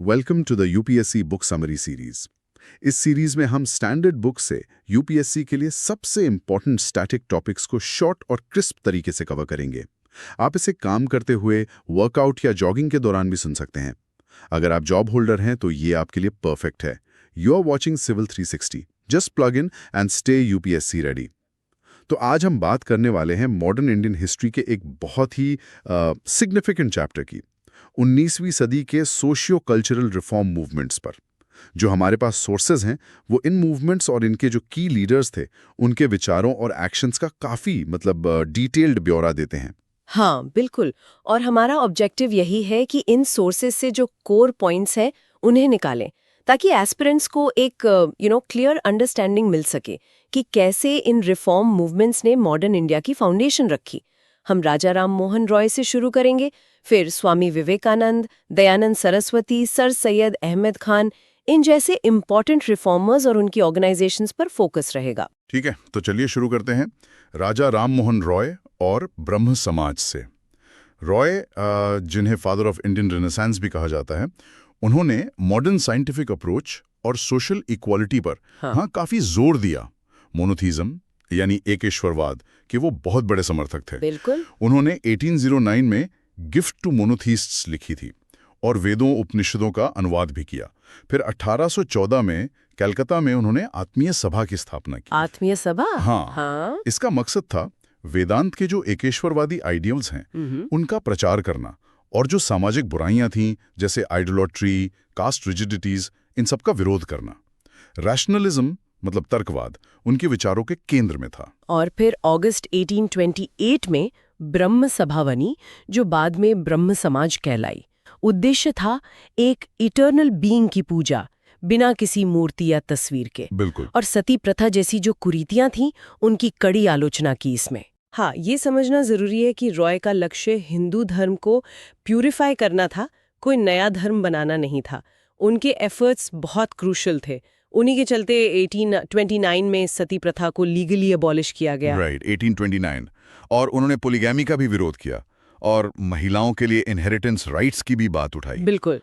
Welcome to the UPSC book summary series. इस series में हम स्टैंडर्ड बुक से यूपीएससी के लिए सबसे इंपॉर्टेंट स्टैटिक टॉपिक्स को शॉर्ट और क्रिस्प तरीके से कवर करेंगे। आप इसे काम करते हुए, वर्कआउट या जॉगिंग के दौरान भी सुन सकते हैं। अगर आप जॉब होल्डर हैं तो ये आपके लिए परफेक्ट है। You are watching civil 360। Just plug in and stay UPSC ready. तो आज हम बात करने वाले हैं मॉडर्न इंडियन हिस्ट्री के एक बहुत ही सिग्निफिकेंट चैप्टर की, 19वीं सदी के सोशियो कल्चरल रिफॉर्म मूवमेंट्स पर। जो हमारे पास सोर्सेज हैं वो इन मूवमेंट्स और इनके जो की लीडर्स थे उनके विचारों और एक्शंस का काफ़ी डिटेल्ड ब्यौरा देते हैं। हाँ बिल्कुल, और हमारा ऑब्जेक्टिव यही है कि इन सोर्सेज से जो कोर पॉइंट्स हैं उन्हें निकालें, ताकि एस्पिरेंट्स को एक क्लियर अंडरस्टैंडिंग मिल सके कि कैसे इन रिफॉर्म मूवमेंट्स ने मॉडर्न इंडिया की फाउंडेशन रखी। हम राजा राम मोहन रॉय से शुरू करेंगे, फिर स्वामी विवेकानंद, दयानंद सरस्वती, सर सैयद अहमद खान, इन जैसे इम्पॉर्टेंट रिफॉर्मर्स और उनकी ऑर्गेनाइजेशंस पर फोकस रहेगा। ठीक है, तो चलिए शुरू करते हैं राजा राम मोहन रॉय और ब्रह्म समाज से। रॉय, जिन्हें फादर ऑफ इंडियन रेनेसांस भी कहा जाता है, उन्होंने मॉडर्न साइंटिफिक अप्रोच और सोशल इक्वालिटी पर काफी जोर दिया। मोनोथीज्म यानी एकेश्वरवाद के वो बहुत बड़े समर्थक थे। बिल्कुल। उन्होंने 1809 में गिफ्ट टू मोनोथीस्ट्स लिखी थी और वेदों उपनिषदों का अनुवाद भी किया। फिर 1814 में कलकत्ता में उन्होंने आत्मीय सभा की स्थापना की। आत्मीय सभा? हाँ। इसका मकसद था वेदांत के जो एकेश्वरवादी आइडियल्स हैं उनका प्रचार करना, और जो सामाजिक बुराइयां थीं जैसे आइडोलॉट्री, कास्ट रिजिडिटीज, इन सब का विरोध करना। रैशनलिज्म मतलब तर्कवाद उनके विचारों के केंद्र में था। और फिर अगस्त 1828 में ब्रह्म सभा बनी, जो बाद में ब्रह्म समाज कहलाई। उद्देश्य था एक इटर्नल बीइंग की पूजा, बिना किसी मूर्ति या तस्वीर के। बिल्कुल। और सती प्रथा जैसी जो कुरीतियां थीं उनकी कड़ी आलोचना की इसमें। हाँ, ये समझना जरूरी है कि रॉय का लक्ष्य हिंदू धर्म को प्यूरिफाई करना था, कोई नया धर्म बनाना नहीं था। उनके एफर्ट्स बहुत क्रूशल थे। उन्हीं के चलते 1829 में सती प्रथा को लीगली अबॉलिश किया गया। राइट, 1829। और उन्होंने पोलीगैमी का भी विरोध किया और महिलाओं के लिए इनहेरिटेंस राइट्स की भी बात उठाई। बिल्कुल।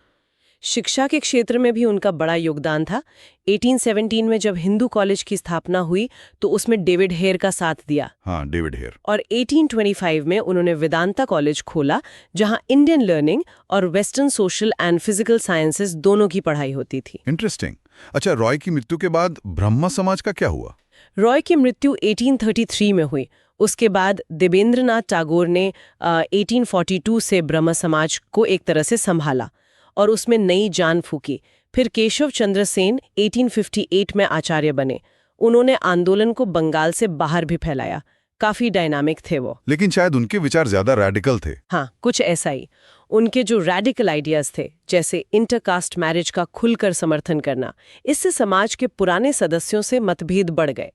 शिक्षा के क्षेत्र में भी उनका बड़ा योगदान था। 1817 में जब हिंदू कॉलेज की स्थापना हुई तो उसमें डेविड हेयर का साथ दिया। हाँ, डेविड हेयर। और 1825 में उन्होंने वेदांता कॉलेज खोला, जहां इंडियन लर्निंग और western social and physical sciences दोनों की पढ़ाई होती थी। इंटरेस्टिंग। अच्छा, रॉय की मृत्यु के बाद ब्रह्म समाज का क्या हुआ? रॉय की मृत्यु 1833 में हुई। उसके बाद देवेंद्रनाथ टैगोर ने 1842 से ब्रह्म समाज को एक तरह से संभाला और उसमें नई जान फूकी। फिर केशव चंद्र सेन 1858 में आचार्य बने। उन्होंने आंदोलन को बंगाल से बाहर भी फैलाया। काफी डायनामिक थे वो। लेकिन शायद उनके विचार ज्यादा रैडिकल थे। हाँ, कुछ ऐसा ही। उनके जो रैडिकल आइडियाज थे, जैसे इंटरकास्ट मैरिज का खुलकर समर्थन करना, इससे समाज के पुराने सदस्यों से मतभेद बढ़ गए।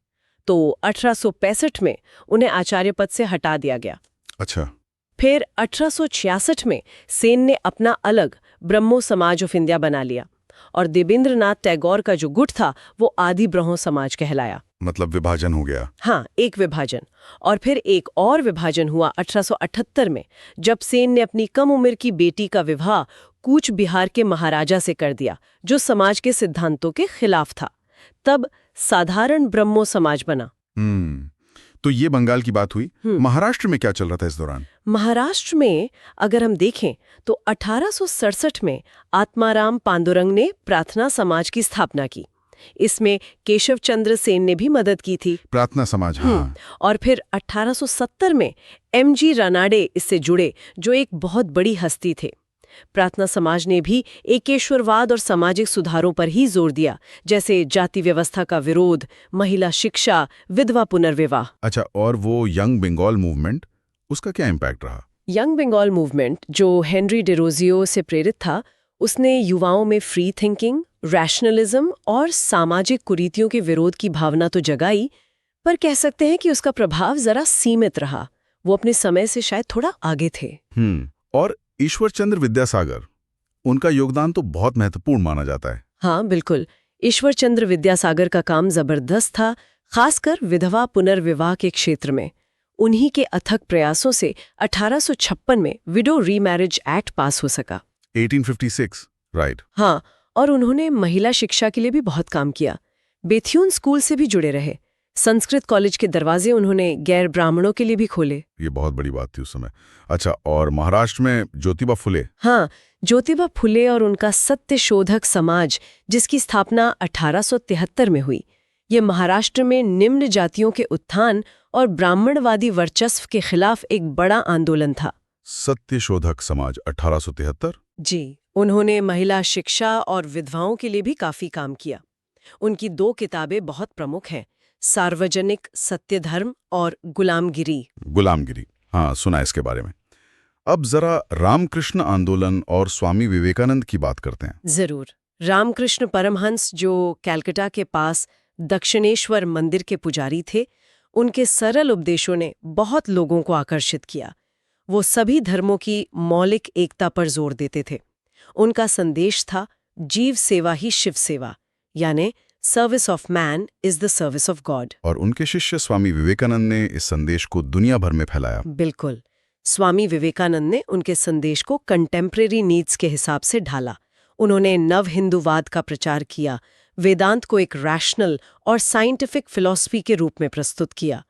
तो 1865 में उन्हें आचार्य पद से हटा दिया गया। अच्छा। फिर 1866 में सेन ने अपना अलग ब्रह्मो समाज ऑफ इंडिया बना लिया, और देवेंद्रनाथ टैगोर का जो गुट था वो आदि ब्रह्मो समाज कहलाया। मतलब विभाजन हो गया। हाँ, एक विभाजन। और फिर एक और विभाजन हुआ 1878 में, जब सेन ने अपनी कम उम्र की बेटी का विवाह कूच बिहार के महाराजा से कर दिया, जो समाज के सिद्धांतों के खिलाफ था। तब साधारण ब्रह्मो समाज बना। तो ये बंगाल की बात हुई। महाराष्ट्र में क्या चल रहा था इस दौरान? महाराष्ट्र में अगर हम देखें तो 1867 में आत्माराम पांडुरंग ने प्रार्थना समाज की स्थापना की। इसमें केशव चंद्र सेन ने भी मदद की थी। प्रार्थना समाज, हाँ। और फिर 1870 में एमजी रानाडे इससे जुड़े, जो एक बहुत बड़ी हस्ती थे। प्रार्थना समाज ने भी एकेश्वरवाद और सामाजिक सुधारों पर ही जोर दिया, जैसे जाति व्यवस्था का विरोध, महिला शिक्षा, विधवा पुनर्विवाह। अच्छा, और वो यंग बंगाल मूवमेंट, उसका क्या इम्पैक्ट रहा? यंग बंगाल मूवमेंट, जो हेनरी डेरोजियो से प्रेरित था, उसने युवाओं में फ्री थिंकिंग, रैशनलिज्म और सामाजिक कुरीतियों के विरोध की भावना तो जगाई, पर कह सकते हैं कि उसका प्रभाव जरा सीमित रहा। वो अपने समय से शायद थोड़ा आगे थे। और ईश्वर चंद्र विद्यासागर, उनका योगदान तो बहुत महत्वपूर्ण माना जाता है। हाँ बिल्कुल, ईश्वर चंद्र विद्यासागर का काम जबरदस्त था, खासकर विधवा पुनर्विवाह के क्षेत्र में। उन्हीं के अथक प्रयासों से 1856 में विडो रीमैरिज एक्ट पास हो सका। 1856, राइट। हाँ, और उन्होंने महिला शिक्षा के लिए भी बहुत काम किया। बेथ्यून स्कूल से भी जुड़े रहे। संस्कृत कॉलेज के दरवाजे उन्होंने गैर ब्राह्मणों के लिए भी खोले। ये बहुत बड़ी बात थी उस समय। अच्छा, और महाराष्ट्र में ज्योतिबा फुले? हाँ, ज्योतिबा फुले और उनका सत्यशोधक समाज, जिसकी स्थापना 1873 में हुई। ये महाराष्ट्र में निम्न जातियों के उत्थान और ब्राह्मणवादी वर्चस्व के खिलाफ एक बड़ा आंदोलन था। सत्यशोधक समाज 1873? जी, उन्होंने महिला शिक्षा और विधवाओं के लिए भी काफी काम किया। उनकी 2 किताबें बहुत प्रमुख हैं, सार्वजनिक सत्यधर्म और गुलामगिरी। गुलामगिरी, हाँ, सुना इसके बारे में। अब जरा रामकृष्ण आंदोलन और स्वामी विवेकानंद की बात करते हैं। जरूर। रामकृष्ण परमहंस, जो कलकत्ता के पास दक्षिणेश्वर मंदिर के पुजारी थे, उनके सरल उपदेशों ने बहुत लोगों को आकर्षित किया। वो सभी धर्मों की मौलिक एकता पर जोर देते थे। उनका संदेश था, जीव सेवा ही शिव सेवा, यानी service of man is the service of God. और उनके शिष्य स्वामी विवेकानंद ने इस संदेश को दुनिया भर में फैलाया। बिल्कुल। स्वामी विवेकानंद ने उनके संदेश को कंटेम्परेरी नीड्स के हिसाब से ढाला। उन्होंने नव हिंदूवाद का प्रचार किया, वेदांत को एक रैशनल और साइंटिफिक फिलॉसफी के रूप में प्रस्तुत किया।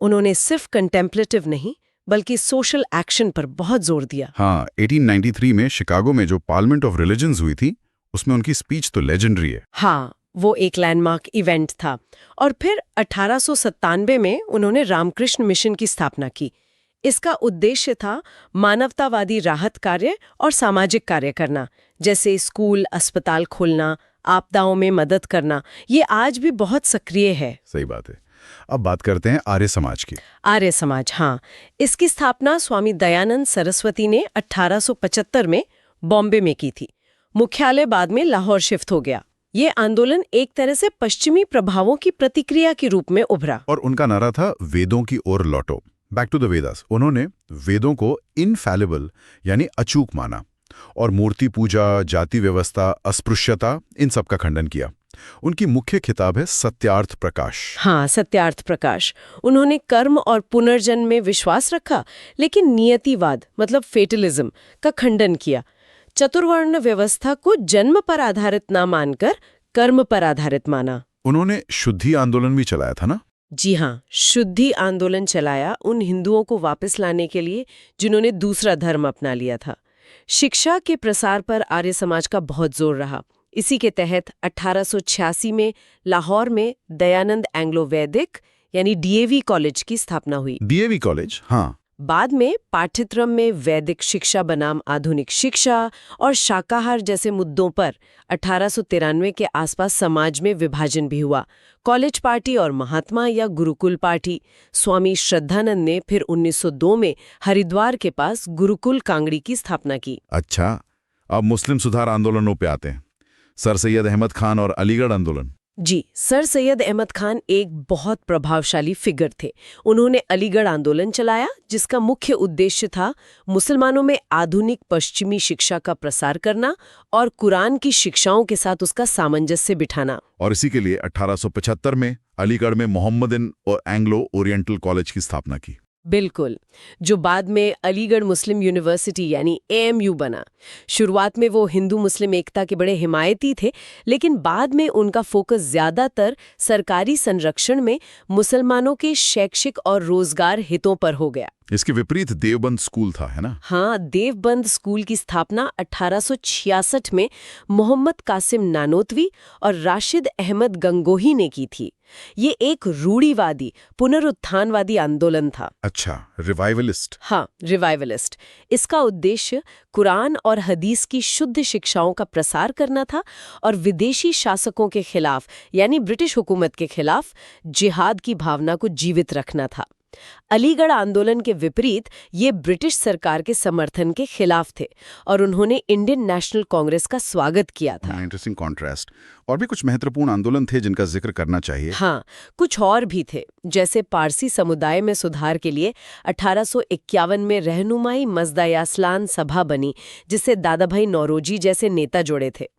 उन्होंने सिर्फ कंटेम्पलेटिव नहीं, बल्कि सोशल एक्शन पर बहुत जोर दिया। हाँ, 1893 में शिकागो में जो पार्लियामेंट ऑफ रिलीजन्स हुई थी, उसमें उनकी स्पीच तो लेजेंडरी है। हाँ, वो एक लैंडमार्क इवेंट था। और फिर 1897 में उन्होंने रामकृष्ण मिशन की स्थापना की। इसका उद्देश्य था मानवतावादी राहत कार्य और सामाजिक कार्य करना, जैसे स्कूल, अस्पताल खोलना, आपदाओं में मदद करना। ये आज भी बहुत सक्रिय है। सही बात है। अब बात करते हैं आर्य समाज की। आर्य समाज, हाँ, इसकी स्थापना स्वामी दयानंद सरस्वती ने 1875 में बॉम्बे में की थी। मुख्यालय बाद में लाहौर शिफ्ट हो गया। ये आंदोलन एक तरह से पश्चिमी प्रभावों की प्रतिक्रिया के रूप में उभरा। और उनका नारा था, वेदों की ओर लौटो, बैक टू द वेदास। उन्होंने वेदों को इनफैलिबल यानी अचूक माना और मूर्ति पूजा, जाति व्यवस्था, अस्पृश्यता, इन सब का खंडन किया। उनकी मुख्य किताब है सत्यार्थ प्रकाश। हाँ, सत्यार्थ प्रकाश। उन्होंने कर्म और पुनर्जन्म में विश्वास रखा, लेकिन नियतिवाद मतलब फेटलिज्म का खंडन किया। चतुर्वर्ण व्यवस्था को जन्म पर आधारित ना मानकर कर्म पर आधारित माना। उन्होंने शुद्धि आंदोलन भी चलाया था ना? जी हाँ, शुद्धि आंदोलन चलाया उन हिंदुओं को वापस लाने के लिए जिन्होंने दूसरा धर्म अपना लिया था। शिक्षा के प्रसार पर आर्य समाज का बहुत जोर रहा। इसी के तहत 1886 में लाहौर में दयानंद एंग्लो वैदिक यानी डीएवी कॉलेज की स्थापना हुई। डीएवी कॉलेज, हाँ। बाद में पाठ्यक्रम में वैदिक शिक्षा बनाम आधुनिक शिक्षा और शाकाहार जैसे मुद्दों पर 1893 के आसपास समाज में विभाजन भी हुआ। कॉलेज पार्टी और महात्मा या गुरुकुल पार्टी। स्वामी श्रद्धानंद ने फिर 1902 में हरिद्वार के पास गुरुकुल कांगड़ी की स्थापना की। अच्छा, अब मुस्लिम सुधार आंदोलनों पे आते हैं। सर सैयद अहमद खान और अलीगढ़ आंदोलन। जी, सर सैयद अहमद खान एक बहुत प्रभावशाली फिगर थे। उन्होंने अलीगढ़ आंदोलन चलाया, जिसका मुख्य उद्देश्य था मुसलमानों में आधुनिक पश्चिमी शिक्षा का प्रसार करना और कुरान की शिक्षाओं के साथ उसका सामंजस्य बिठाना। और इसी के लिए 1875 में अलीगढ़ में मोहम्मदन और एंग्लो ओरिएंटल कॉलेज की स्थापना की। बिल्कुल, जो बाद में अलीगढ़ मुस्लिम यूनिवर्सिटी यानी AMU बना। शुरुआत में वो हिंदू मुस्लिम एकता के बड़े हिमायती थे, लेकिन बाद में उनका फोकस ज्यादातर सरकारी संरक्षण में मुसलमानों के शैक्षिक और रोजगार हितों पर हो गया। इसके विपरीत देवबंद स्कूल था, है ना? हाँ, देवबंद स्कूल की स्थापना 1866 में मोहम्मद कासिम नानोतवी और राशिद अहमद गंगोही ने की थी। ये एक रूढ़िवादी पुनरुत्थानवादी आंदोलन था। अच्छा, रिवाइवलिस्ट। हाँ, रिवाइवलिस्ट। इसका उद्देश्य कुरान और हदीस की शुद्ध शिक्षाओं का प्रसार करना था और विदेशी शासकों के खिलाफ यानी ब्रिटिश हुकूमत के खिलाफ जिहाद की भावना को जीवित रखना था। अलीगढ़ आंदोलन के विपरीत ये ब्रिटिश सरकार के समर्थन के खिलाफ थे और उन्होंने इंडियन नेशनल कांग्रेस का स्वागत किया था। Interesting contrast. और भी कुछ महत्वपूर्ण आंदोलन थे जिनका जिक्र करना चाहिए। हाँ, कुछ और भी थे, जैसे पारसी समुदाय में सुधार के लिए 1851 में रहनुमाई मजदा यासलान सभा बनी, जिससे दादा भाई नौरोजी जैसे नेता जुड़े थे।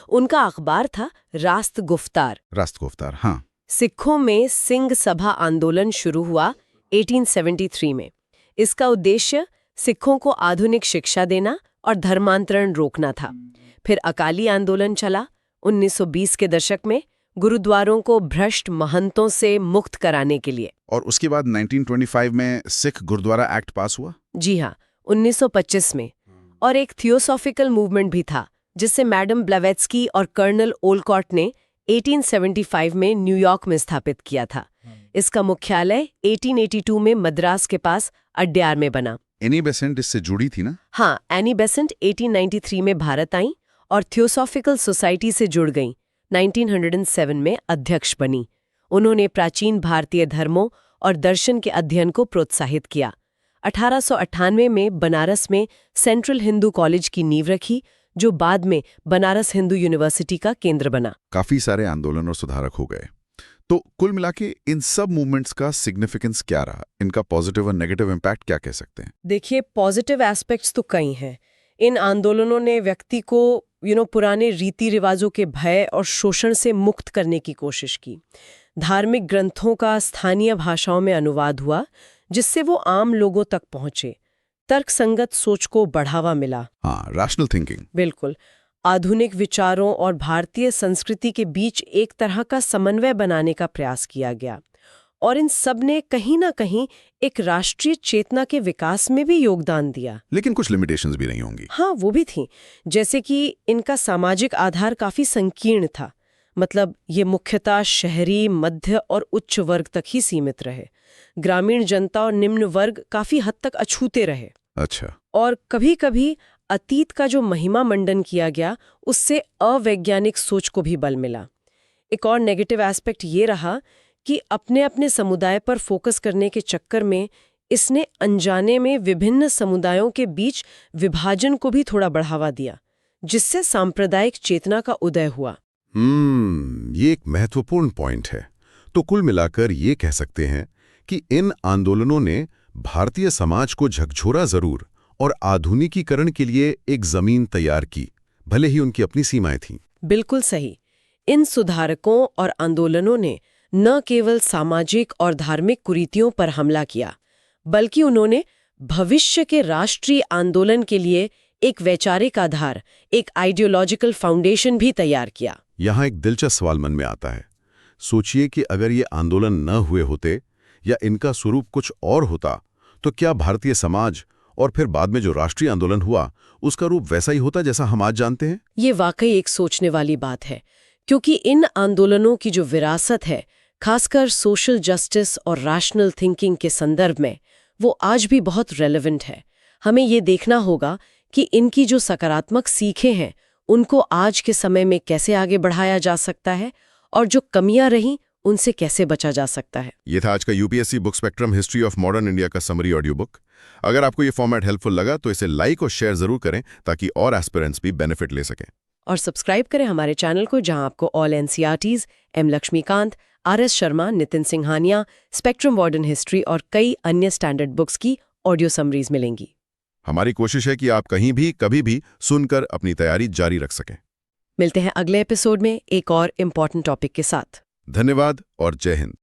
उनका अखबार था रास्त गुफ्तार। रास्त गुफ्तार, हाँ। सिखों में सिंह सभा आंदोलन शुरू हुआ 1873 में। इसका उद्देश्य सिखों को आधुनिक शिक्षा देना और धर्मांतरण रोकना था। फिर अकाली आंदोलन चला 1920 के दशक में, गुरुद्वारों को भ्रष्ट महंतों से मुक्त कराने के लिए। और उसके बाद 1925 में सिख गुरुद्वारा एक्ट पास हुआ। जी हाँ, 1925 में। और एक थियोसॉफिकल मूवमेंट भी था जिसे मैडम ब्लेवेट्स्की और कर्नल ओलकॉट ने 1875 में न्यूयॉर्क में स्थापित किया था। इसका मुख्यालय 1882 में मद्रास के पास अड्यार में बना। एनी बेसेंट इससे जुड़ी थी ना? हाँ, एनी बेसेंट 1893 में भारत आई और थियोसॉफिकल सोसाइटी से जुड़ गई। 1907 में अध्यक्ष बनी। उन्होंने प्राचीन भारतीय धर्मों और दर्शन के अध्ययन को प्रोत्साहित किया। 1898 में बनारस में सेंट्रल हिंदू कॉलेज की नींव रखी, जो बाद में बनारस हिंदू यूनिवर्सिटी का केंद्र बना। काफी सारे आंदोलन और सुधारक हो गए। तो कुल मिला के इन सब मूवमेंट्स का सिग्निफिकेंस क्या रहा? इनका पॉजिटिव और नेगेटिव इम्पैक्ट क्या कह सकते हैं? देखिए, पॉजिटिव एस्पेक्ट्स तो कई हैं। इन आंदोलनों ने व्यक्ति को पुराने रीति रिवाजों के भय और शोषण से मुक्त करने की कोशिश की। धार्मिक ग्रंथों का स्थानीय भाषाओं में अनुवाद हुआ, जिससे वो आम लोगों तक पहुंचे। तर्कसंगत सोच को बढ़ावा मिला। हाँ, रैशनल थिंकिंग। बिल्कुल। आधुनिक विचारों और भारतीय संस्कृति के बीच एक तरह का समन्वय बनाने का प्रयास किया गया। और इन सब ने कहीं ना कहीं एक राष्ट्रीय चेतना के विकास में भी योगदान दिया। लेकिन कुछ लिमिटेशंस भी नहीं होंगी। हाँ, वो भी थी। जैसे कि इनका सामाजिक आधार काफी संकीर्ण था। मतलब ये मुख्यतः शहरी, मध्य और उच्च वर्ग तक ही सीमित रहे। ग्रामीण जनता और निम्न वर्ग काफी हद तक अछूते रहे। अच्छा। और कभी-कभी अतीत का जो महिमा मंडन किया गया, उससे अवैज्ञानिक सोच को भी बल मिला। एक और नेगेटिव एस्पेक्ट ये रहा कि अपने अपने समुदाय पर फोकस करने के चक्कर में इसने अनजाने में विभिन्न समुदायों के बीच विभाजन को भी थोड़ा बढ़ावा दिया, जिससे सांप्रदायिक चेतना का उदय हुआ। ये एक महत्वपूर्ण पॉइंट है। तो कुल मिलाकर ये कह सकते हैं कि इन आंदोलनों ने भारतीय समाज को झकझोरा जरूर और आधुनिकीकरण के लिए एक जमीन तैयार की, भले ही उनकी अपनी सीमाएं थीं। बिल्कुल सही। इन सुधारकों और आंदोलनों ने न केवल सामाजिक और धार्मिक कुरीतियों पर हमला किया, बल्कि उन्होंने भविष्य के राष्ट्रीय आंदोलन के लिए एक वैचारिक आधार, एक आइडियोलॉजिकल फाउंडेशन भी तैयार किया। यहाँ एक दिलचस्प सवाल मन में आता है। सोचिए कि अगर ये आंदोलन न हुए होते या इनका स्वरूप कुछ और होता, तो क्या भारतीय समाज और फिर बाद में जो राष्ट्रीय आंदोलन हुआ, उसका रूप वैसा ही होता जैसा हम आज जानते हैं? ये वाकई एक सोचने वाली बात है, क्योंकि इन आंदोलनों की जो विरासत है, खासकर सोशल जस्टिस और रैशनल थिंकिंग के संदर्भ में, वो आज भी बहुत रेलेवेंट है। हमें ये देखना होगा कि इनकी जो सकारात्मक सीखें हैं, उनको आज के समय में कैसे आगे बढ़ाया जा सकता है और जो कमियां रहीं, उनसे कैसे बचा जा सकता है। ये था आज का UPSC book spectrum history of modern India का समरी ऑडियो बुक। अगर आपको ये फॉर्मेट हेल्पफुल लगा तो इसे लाइक और शेयर जरूर करें, ताकि और एस्पिरेंट्स भी बेनिफिट ले सकें। और सब्सक्राइब करें हमारे चैनल को, जहां आपको all NCERTs, M Laxmikant, R S. Sharma, Nitin Singhania, Spectrum modern history और कई अन्य स्टैंडर्ड बुक्स की ऑडियो समरीज मिलेंगी। हमारी कोशिश है कि आप कहीं भी कभी भी सुनकर अपनी तैयारी जारी रख सकें। मिलते हैं अगले एपिसोड में एक और इम्पॉर्टेंट टॉपिक के साथ। धन्यवाद और जय हिंद।